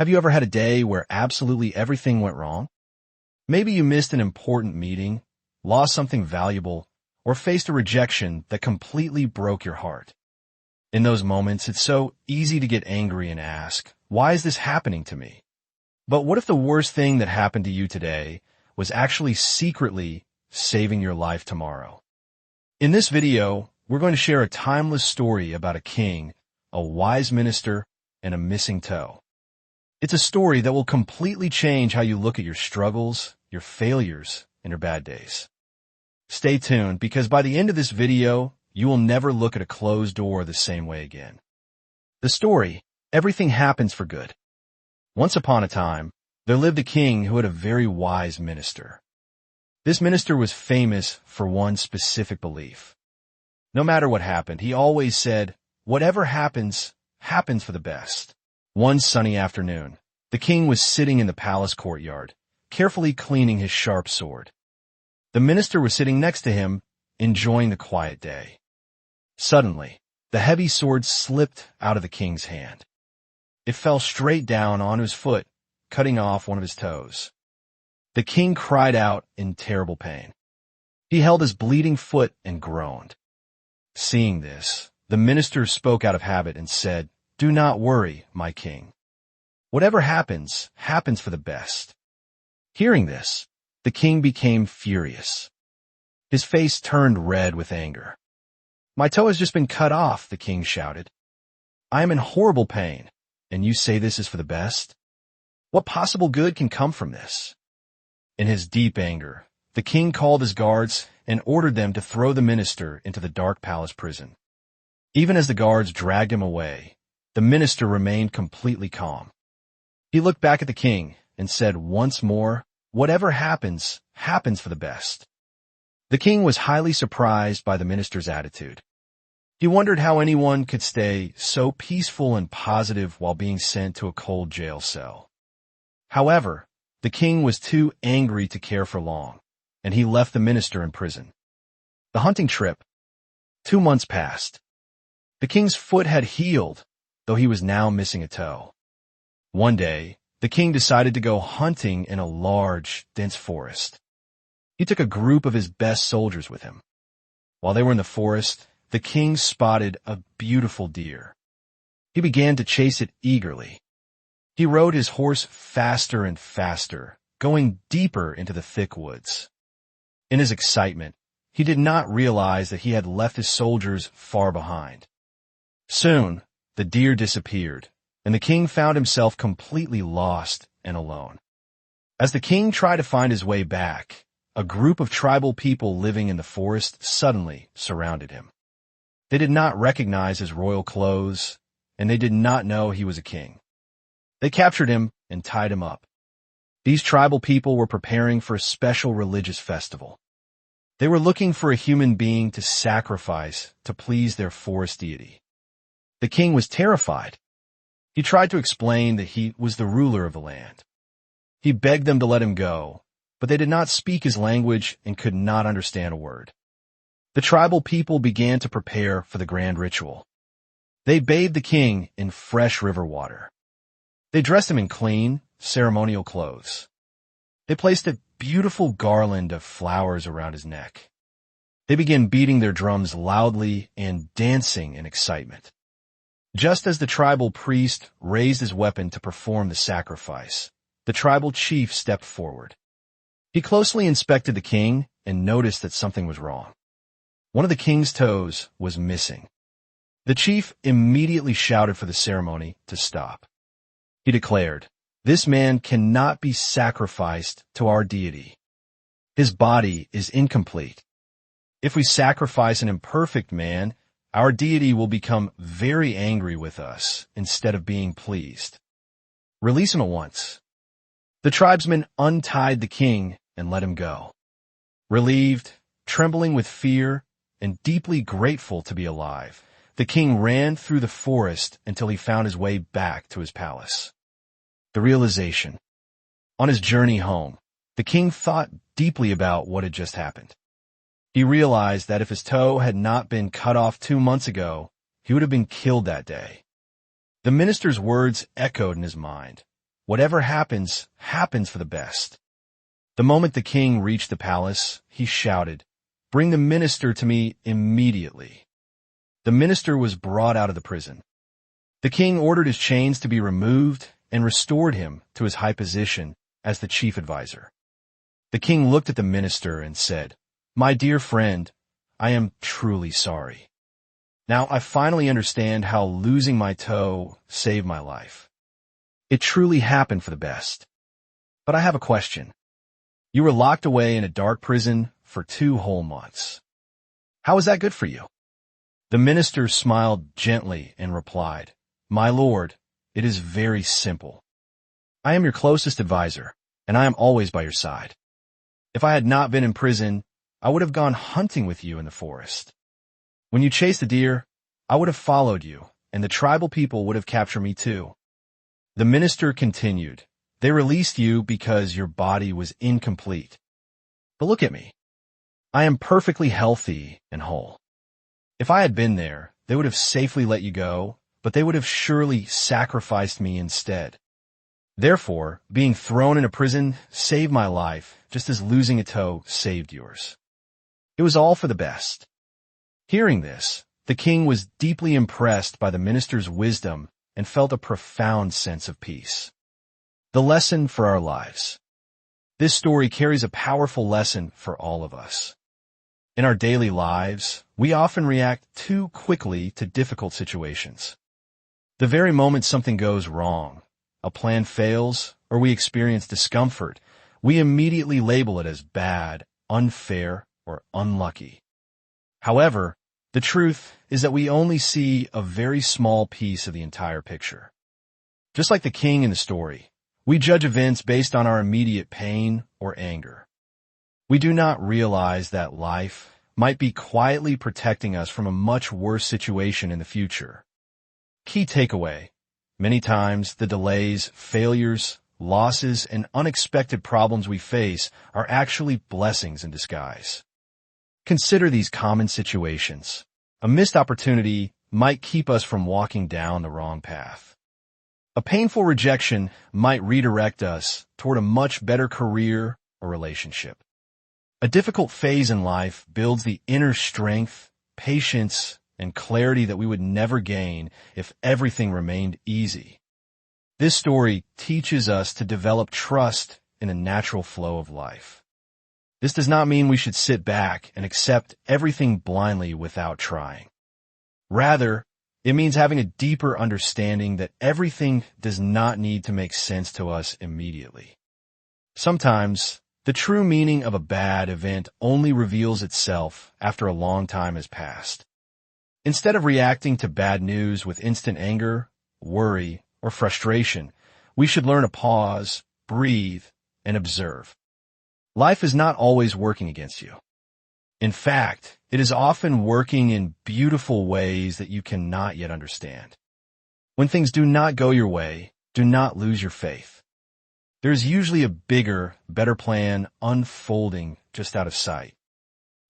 Have you ever had a day where absolutely everything went wrong? Maybe you missed an important meeting, lost something valuable, or faced a rejection that completely broke your heart. In those moments, it's so easy to get angry and ask, why is this happening to me? But what if the worst thing that happened to you today was actually secretly saving your life tomorrow? In this video, we're going to share a timeless story about a king, a wise minister, and a missing toe. It's a story that will completely change how you look at your struggles, your failures, and your bad days. Stay tuned, because by the end of this video, you will never look at a closed door the same way again. The story, everything happens for good. Once upon a time, there lived a king who had a very wise minister. This minister was famous for one specific belief. No matter what happened, he always said, whatever happens, happens for the best. One sunny afternoon, the king was sitting in the palace courtyard, carefully cleaning his sharp sword. The minister was sitting next to him, enjoying the quiet day. Suddenly, the heavy sword slipped out of the king's hand. It fell straight down onto his foot, cutting off one of his toes. The king cried out in terrible pain. He held his bleeding foot and groaned. Seeing this, the minister spoke out of habit and said, "Do not worry, my king. Whatever happens, happens for the best." Hearing this, the king became furious. His face turned red with anger. "My toe has just been cut off," the king shouted. "I am in horrible pain, and you say this is for the best? What possible good can come from this?" In his deep anger, the king called his guards and ordered them to throw the minister into the dark palace prison. Even as the guards dragged him away, the minister remained completely calm. He looked back at the king and said once more, "Whatever happens, happens for the best." The king was highly surprised by the minister's attitude. He wondered how anyone could stay so peaceful and positive while being sent to a cold jail cell. However, the king was too angry to care for long, and he left the minister in prison. The hunting trip. 2 months passed. The king's foot had healed, though he was now missing a toe. One day, the king decided to go hunting in a large, dense forest. He took a group of his best soldiers with him. While they were in the forest, the king spotted a beautiful deer. He began to chase it eagerly. He rode his horse faster and faster, going deeper into the thick woods. In his excitement, he did not realize that he had left his soldiers far behind. Soon, the deer disappeared, and the king found himself completely lost and alone. As the king tried to find his way back, a group of tribal people living in the forest suddenly surrounded him. They did not recognize his royal clothes, and they did not know he was a king. They captured him and tied him up. These tribal people were preparing for a special religious festival. They were looking for a human being to sacrifice to please their forest deity. The king was terrified. He tried to explain that he was the ruler of the land. He begged them to let him go, but they did not speak his language and could not understand a word. The tribal people began to prepare for the grand ritual. They bathed the king in fresh river water. They dressed him in clean, ceremonial clothes. They placed a beautiful garland of flowers around his neck. They began beating their drums loudly and dancing in excitement. Just as the tribal priest raised his weapon to perform the sacrifice, the tribal chief stepped forward. He closely inspected the king and noticed that something was wrong. One of the king's toes was missing. The chief immediately shouted for the ceremony to stop. He declared, "This man cannot be sacrificed to our deity. His body is incomplete. If we sacrifice an imperfect man, our deity will become very angry with us instead of being pleased. Release him at once." The tribesmen untied the king and let him go. Relieved, trembling with fear, and deeply grateful to be alive, the king ran through the forest until he found his way back to his palace. The realization. On his journey home, the king thought deeply about what had just happened. He realized that if his toe had not been cut off 2 months ago, he would have been killed that day. The minister's words echoed in his mind. whatever happens, happens for the best. The moment the king reached the palace, he shouted, "Bring the minister to me immediately." The minister was brought out of the prison. The king ordered his chains to be removed and restored him to his high position as the chief advisor. The king looked at the minister and said, "My dear friend, I am truly sorry. Now I finally understand how losing my toe saved my life. It truly happened for the best. But I have a question. You were locked away in a dark prison for 2 whole months. How is that good for you?" The minister smiled gently and replied, "My lord, it is very simple. I am your closest advisor, and I am always by your side. If I had not been in prison, I would have gone hunting with you in the forest. When you chased the deer, I would have followed you, and the tribal people would have captured me too." The minister continued, "They released you because your body was incomplete. But look at me. I am perfectly healthy and whole. If I had been there, they would have safely let you go, but they would have surely sacrificed me instead. Therefore, being thrown in a prison saved my life, just as losing a toe saved yours. It was all for the best." Hearing this, the king was deeply impressed by the minister's wisdom and felt a profound sense of peace. The lesson for our lives. This story carries a powerful lesson for all of us. In our daily lives, we often react too quickly to difficult situations. The very moment something goes wrong, a plan fails, or we experience discomfort, we immediately label it as bad, unfair, or unlucky. However, the truth is that we only see a very small piece of the entire picture. Just like the king in the story, we judge events based on our immediate pain or anger. We do not realize that life might be quietly protecting us from a much worse situation in the future. Key takeaway: many times the delays, failures, losses, and unexpected problems we face are actually blessings in disguise. Consider these common situations. A missed opportunity might keep us from walking down the wrong path. A painful rejection might redirect us toward a much better career or relationship. A difficult phase in life builds the inner strength, patience, and clarity that we would never gain if everything remained easy. This story teaches us to develop trust in the natural flow of life. This does not mean we should sit back and accept everything blindly without trying. Rather, it means having a deeper understanding that everything does not need to make sense to us immediately. Sometimes, the true meaning of a bad event only reveals itself after a long time has passed. Instead of reacting to bad news with instant anger, worry, or frustration, we should learn to pause, breathe, and observe. Life is not always working against you. In fact, it is often working in beautiful ways that you cannot yet understand. When things do not go your way, do not lose your faith. There is usually a bigger, better plan unfolding just out of sight.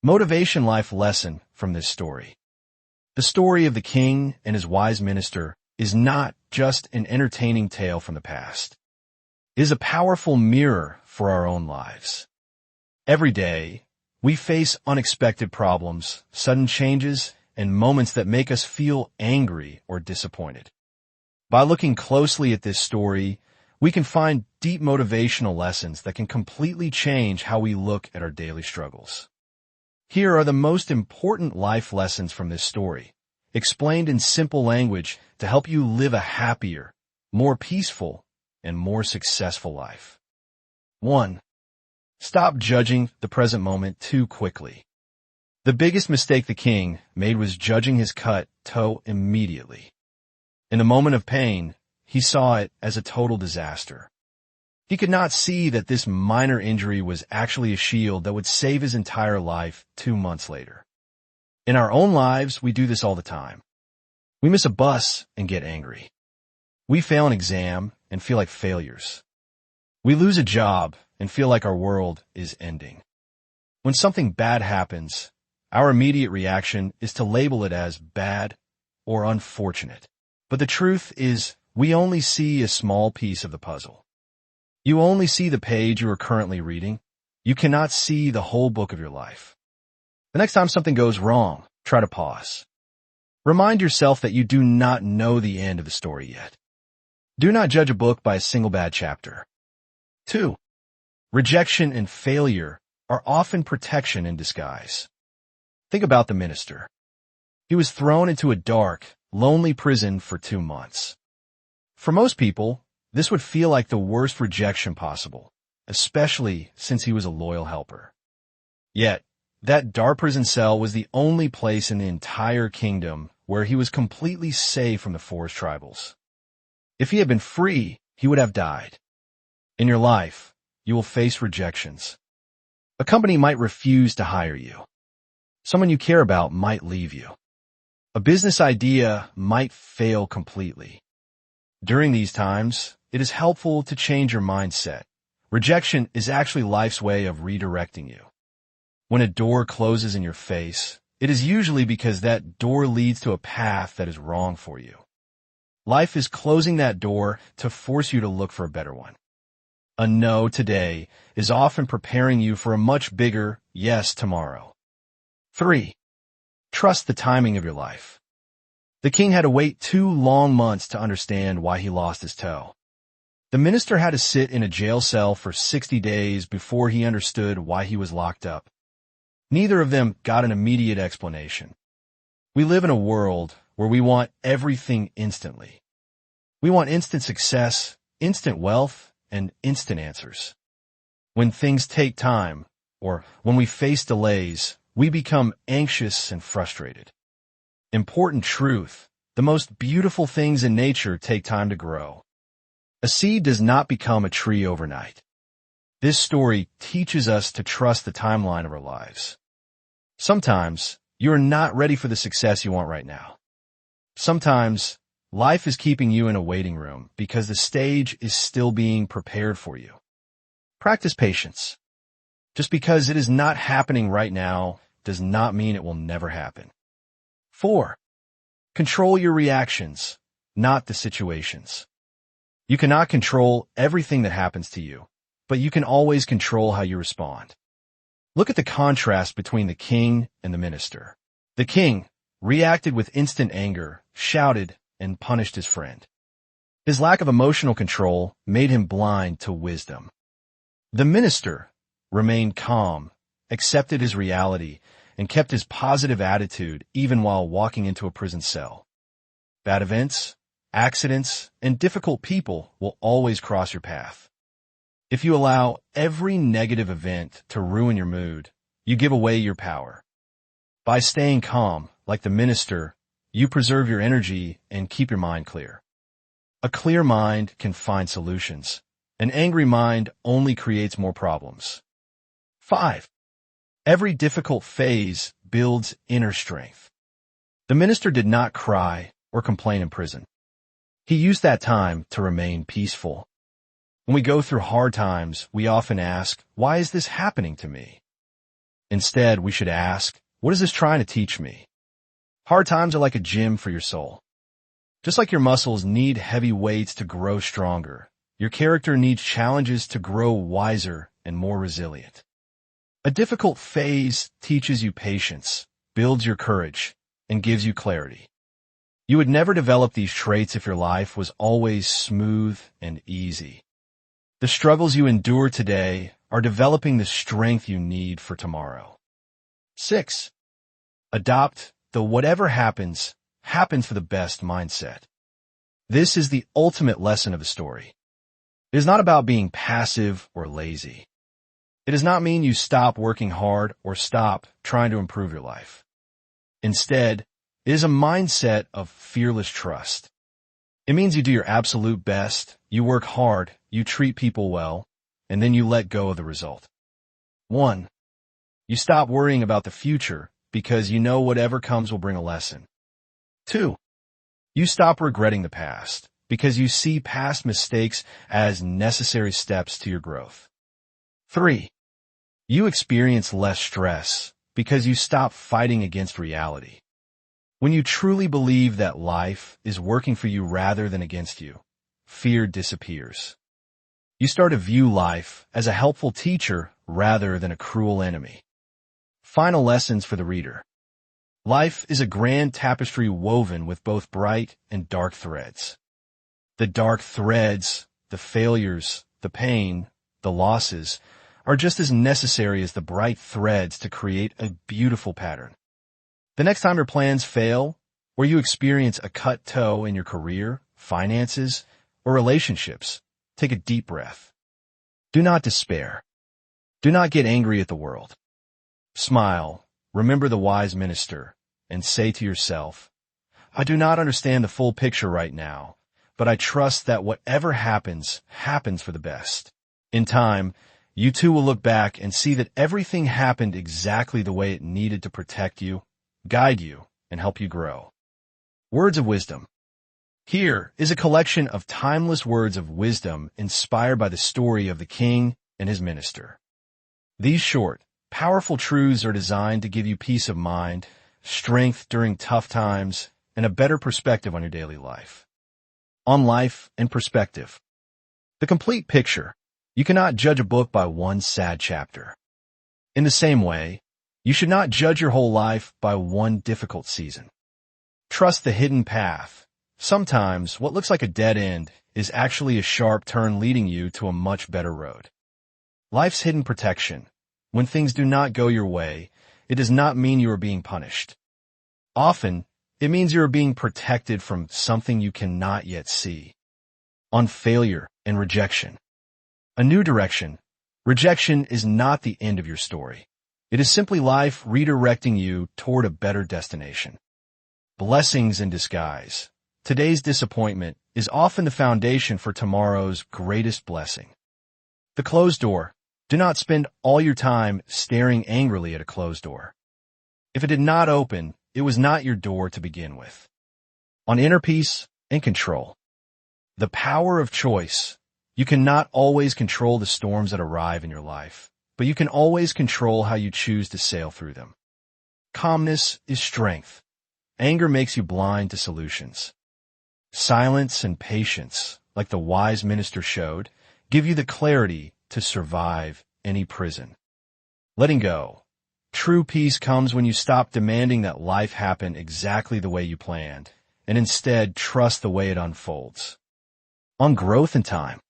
Motivation life lesson from this story. The story of the king and his wise minister is not just an entertaining tale from the past. It is a powerful mirror for our own lives. Every day, we face unexpected problems, sudden changes, and moments that make us feel angry or disappointed. By looking closely at this story, we can find deep motivational lessons that can completely change how we look at our daily struggles. Here are the most important life lessons from this story, explained in simple language to help you live a happier, more peaceful, and more successful life. 1. Stop judging the present moment too quickly. The biggest mistake the king made was judging his cut toe immediately. In the moment of pain, he saw it as a total disaster. He could not see that this minor injury was actually a shield that would save his entire life 2 months later. In our own lives, we do this all the time. We miss a bus and get angry. We fail an exam and feel like failures. We lose a job and feel like our world is ending. When something bad happens, our immediate reaction is to label it as bad or unfortunate. But the truth is, we only see a small piece of the puzzle. You only see the page you are currently reading. You cannot see the whole book of your life. The next time something goes wrong, try to pause. Remind yourself that you do not know the end of the story yet. Do not judge a book by a single bad chapter. 2. Rejection and failure are often protection in disguise. Think about the minister. He was thrown into a dark, lonely prison for 2 months. For most people, this would feel like the worst rejection possible, especially since he was a loyal helper. Yet, that dark prison cell was the only place in the entire kingdom where he was completely safe from the forest tribals. If he had been free, he would have died. In your life, you will face rejections. A company might refuse to hire you. Someone you care about might leave you. A business idea might fail completely. During these times, it is helpful to change your mindset. Rejection is actually life's way of redirecting you. When a door closes in your face, it is usually because that door leads to a path that is wrong for you. Life is closing that door to force you to look for a better one. A no today is often preparing you for a much bigger yes tomorrow. 3. Trust the timing of your life. The king had to wait 2 long months to understand why he lost his toe. The minister had to sit in a jail cell for 60 days before he understood why he was locked up. Neither of them got an immediate explanation. We live in a world where we want everything instantly. We want instant success, instant wealth, and instant answers. When things take time, or when we face delays, we become anxious and frustrated. Important truth: the most beautiful things in nature take time to grow. A seed does not become a tree overnight. This story teaches us to trust the timeline of our lives. Sometimes, you are not ready for the success you want right now. Sometimes, life is keeping you in a waiting room because the stage is still being prepared for you. Practice patience. Just because it is not happening right now does not mean it will never happen. 4. Control your reactions, not the situations. You cannot control everything that happens to you, but you can always control how you respond. Look at the contrast between the king and the minister. The king reacted with instant anger, shouted, and punished his friend. His lack of emotional control made him blind to wisdom. The minister remained calm, accepted his reality, and kept his positive attitude even while walking into a prison cell. Bad events, accidents, and difficult people will always cross your path. If you allow every negative event to ruin your mood, you give away your power. By staying calm, like the minister, you preserve your energy and keep your mind clear. A clear mind can find solutions. An angry mind only creates more problems. 5. Every difficult phase builds inner strength. The minister did not cry or complain in prison. He used that time to remain peaceful. When we go through hard times, we often ask, why is this happening to me? Instead, we should ask, what is this trying to teach me? Hard times are like a gym for your soul. Just like your muscles need heavy weights to grow stronger, your character needs challenges to grow wiser and more resilient. A difficult phase teaches you patience, builds your courage, and gives you clarity. You would never develop these traits if your life was always smooth and easy. The struggles you endure today are developing the strength you need for tomorrow. 6. Adopt the whatever happens, happens for the best mindset. This is the ultimate lesson of the story. It is not about being passive or lazy. It does not mean you stop working hard or stop trying to improve your life. Instead, it is a mindset of fearless trust. It means you do your absolute best, you work hard, you treat people well, and then you let go of the result. 1. You stop worrying about the future because you know whatever comes will bring a lesson. 2. You stop regretting the past because you see past mistakes as necessary steps to your growth. 3. You experience less stress because you stop fighting against reality. When you truly believe that life is working for you rather than against you, fear disappears. You start to view life as a helpful teacher rather than a cruel enemy. Final lessons for the reader. Life is a grand tapestry woven with both bright and dark threads. The dark threads, the failures, the pain, the losses, are just as necessary as the bright threads to create a beautiful pattern. The next time your plans fail, or you experience a cut toe in your career, finances, or relationships, take a deep breath. Do not despair. Do not get angry at the world. Smile, remember the wise minister, and say to yourself, I do not understand the full picture right now, but I trust that whatever happens, happens for the best. In time, you too will look back and see that everything happened exactly the way it needed to protect you, guide you, and help you grow. Words of wisdom. Here is a collection of timeless words of wisdom inspired by the story of the king and his minister. These short, powerful truths are designed to give you peace of mind, strength during tough times, and a better perspective on your daily life. On life and perspective. The complete picture. You cannot judge a book by one sad chapter. In the same way, you should not judge your whole life by one difficult season. Trust the hidden path. Sometimes what looks like a dead end is actually a sharp turn leading you to a much better road. Life's hidden protection. When things do not go your way, it does not mean you are being punished. Often, it means you are being protected from something you cannot yet see. On failure and rejection. A new direction. Rejection is not the end of your story. It is simply life redirecting you toward a better destination. Blessings in disguise. Today's disappointment is often the foundation for tomorrow's greatest blessing. The closed door. Do not spend all your time staring angrily at a closed door. If it did not open, it was not your door to begin with. On inner peace and control. The power of choice. You cannot always control the storms that arrive in your life, but you can always control how you choose to sail through them. Calmness is strength. Anger makes you blind to solutions. Silence and patience, like the wise minister showed, give you the clarity to survive any prison. Letting go. True peace comes when you stop demanding that life happen exactly the way you planned, and instead trust the way it unfolds. On growth and time.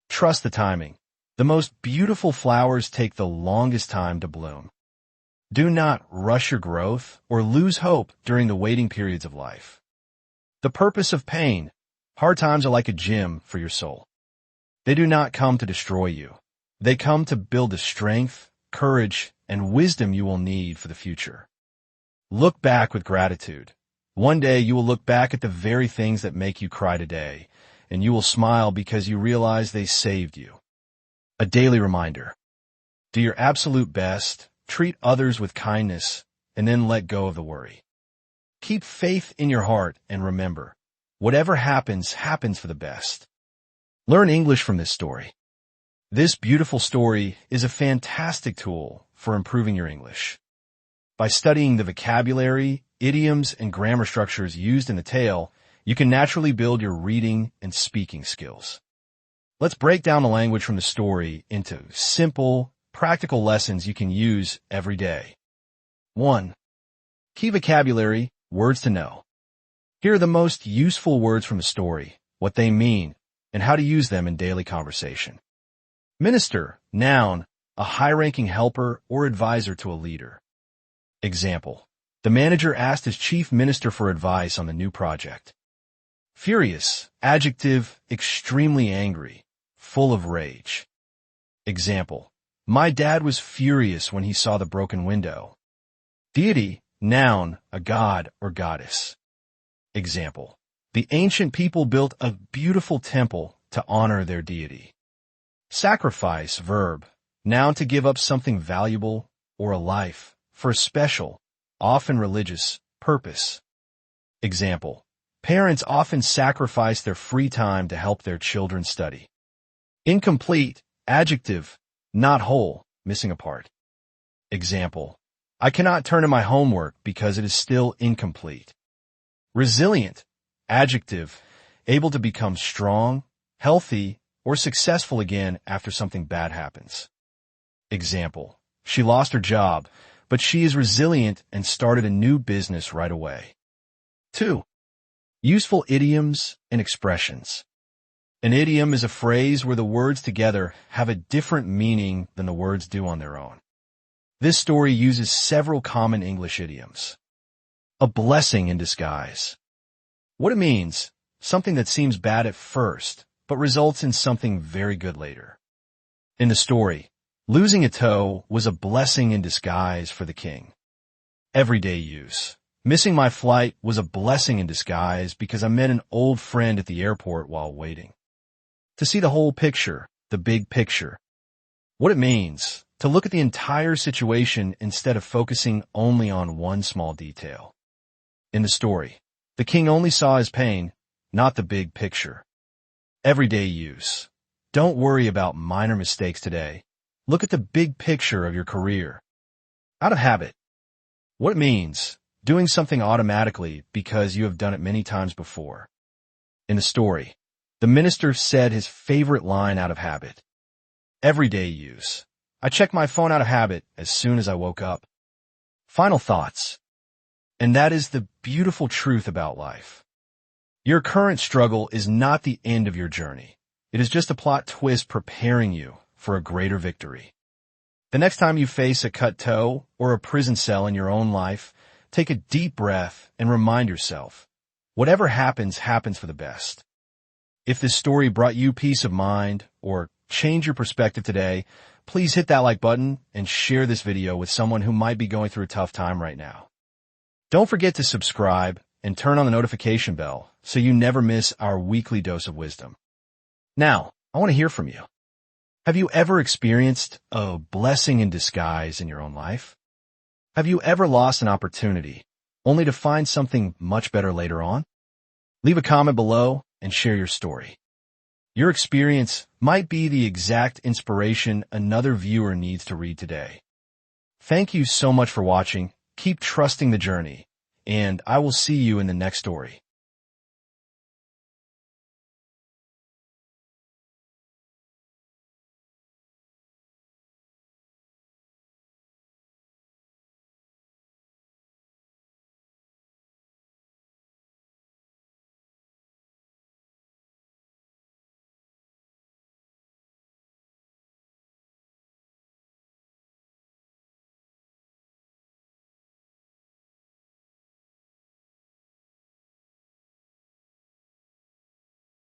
Trust the timing. The most beautiful flowers take the longest time to bloom. Do not rush your growth or lose hope during the waiting periods of life. The purpose of pain. Hard times are like a gym for your soul. They do not come to destroy you. They come to build the strength, courage, and wisdom you will need for the future. Look back with gratitude. One day you will look back at the very things that make you cry today, and you will smile because you realize they saved you. A daily reminder. Do your absolute best, treat others with kindness, and then let go of the worry. Keep faith in your heart and remember, whatever happens, happens for the best. Learn English from this story. This beautiful story is a fantastic tool for improving your English. By studying the vocabulary, idioms, and grammar structures used in the tale, you can naturally build your reading and speaking skills. Let's break down the language from the story into simple, practical lessons you can use every day. 1. Key vocabulary, words to know. Here are the most useful words from the story, what they mean, and how to use them in daily conversation. Minister, noun, a high-ranking helper or advisor to a leader. Example, the manager asked his chief minister for advice on the new project. Furious, adjective, extremely angry, full of rage. Example, my dad was furious when he saw the broken window. Deity, noun, a god or goddess. Example, the ancient people built a beautiful temple to honor their deity. Sacrifice, verb, noun to give up something valuable or a life for a special, often religious, purpose. Example, parents often sacrifice their free time to help their children study. Incomplete, adjective, not whole, missing a part. Example, I cannot turn in my homework because it is still incomplete. Resilient, adjective, able to become strong, healthy, or successful again after something bad happens. Example: she lost her job, but she is resilient and started a new business right away. 2. Useful idioms and expressions. An idiom is a phrase where the words together have a different meaning than the words do on their own. This story uses several common English idioms. A blessing in disguise. What it means: something that seems bad at first, but results in something very good later. In the story, losing a toe was a blessing in disguise for the king. Everyday use. Missing my flight was a blessing in disguise because I met an old friend at the airport while waiting. To see the whole picture, the big picture. What it means: to look at the entire situation instead of focusing only on one small detail. In the story, the king only saw his pain, not the big picture. Everyday use. Don't worry about minor mistakes today. Look at the big picture of your career. Out of habit. What it means: doing something automatically because you have done it many times before. In the story, the minister said his favorite line out of habit. Everyday use. I checked my phone out of habit as soon as I woke up. Final thoughts. And that is the beautiful truth about life. Your current struggle is not the end of your journey. It is just a plot twist preparing you for a greater victory. The next time you face a cut toe or a prison cell in your own life, take a deep breath and remind yourself, whatever happens, happens for the best. If this story brought you peace of mind or changed your perspective today, please hit that like button and share this video with someone who might be going through a tough time right now. Don't forget to subscribe and turn on the notification bell so you never miss our weekly dose of wisdom. Now, I want to hear from you. Have you ever experienced a blessing in disguise in your own life? Have you ever lost an opportunity only to find something much better later on? Leave a comment below and share your story. Your experience might be the exact inspiration another viewer needs to read today. Thank you so much for watching. Keep trusting the journey, and I will see you in the next story.